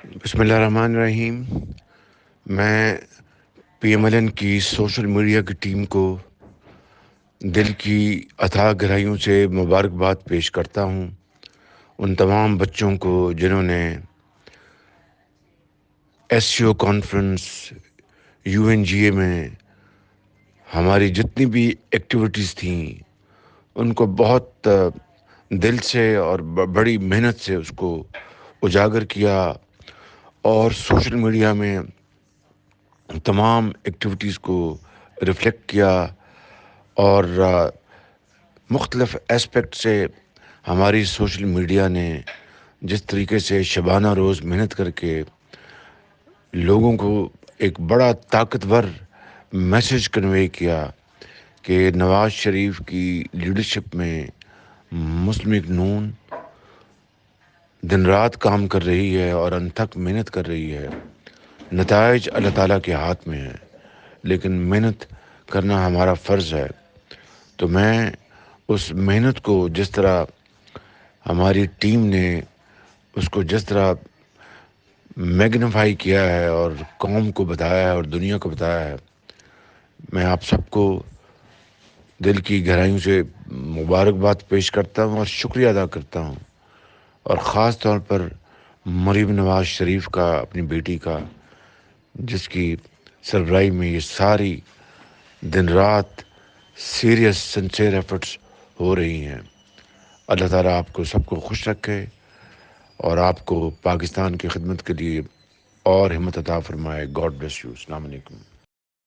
بسم اللہ الرحمن الرحیم۔ میں پی ایم ایل این کی سوشل میڈیا کی ٹیم کو دل کی اتھاہ گہرائیوں سے مبارکباد پیش کرتا ہوں ان تمام بچوں کو جنہوں نے S C O conference U N G A میں ہماری جتنی بھی ایکٹیویٹیز تھیں ان کو بہت دل سے اور بڑی محنت سے اس کو اجاگر کیا اور سوشل میڈیا میں تمام ایکٹیویٹیز کو ریفلیکٹ کیا اور مختلف اسپیکٹ سے ہماری سوشل میڈیا نے جس طریقے سے شبانہ روز محنت کر کے لوگوں کو ایک بڑا طاقتور میسج کنوے کیا کہ نواز شریف کی لیڈرشپ میں مسلم لیگ نون دن رات کام کر رہی ہے اور انتھک محنت کر رہی ہے۔ نتائج اللہ تعالیٰ کے ہاتھ میں ہے، لیکن محنت کرنا ہمارا فرض ہے۔ تو میں اس محنت کو جس طرح ہماری ٹیم نے اس کو جس طرح میگنیفائی کیا ہے اور قوم کو بتایا ہے اور دنیا کو بتایا ہے، میں آپ سب کو دل کی گہرائیوں سے مبارکباد پیش کرتا ہوں اور شکریہ ادا کرتا ہوں، اور خاص طور پر مریم نواز شریف کا، اپنی بیٹی کا، جس کی سربراہی میں یہ ساری دن رات سیریس سنسیئر ایفرٹس ہو رہی ہیں۔ اللہ تعالیٰ آپ کو سب کو خوش رکھے اور آپ کو پاکستان کی خدمت کے لیے اور ہمت عطا فرمائے۔ God bless you. السلام علیکم۔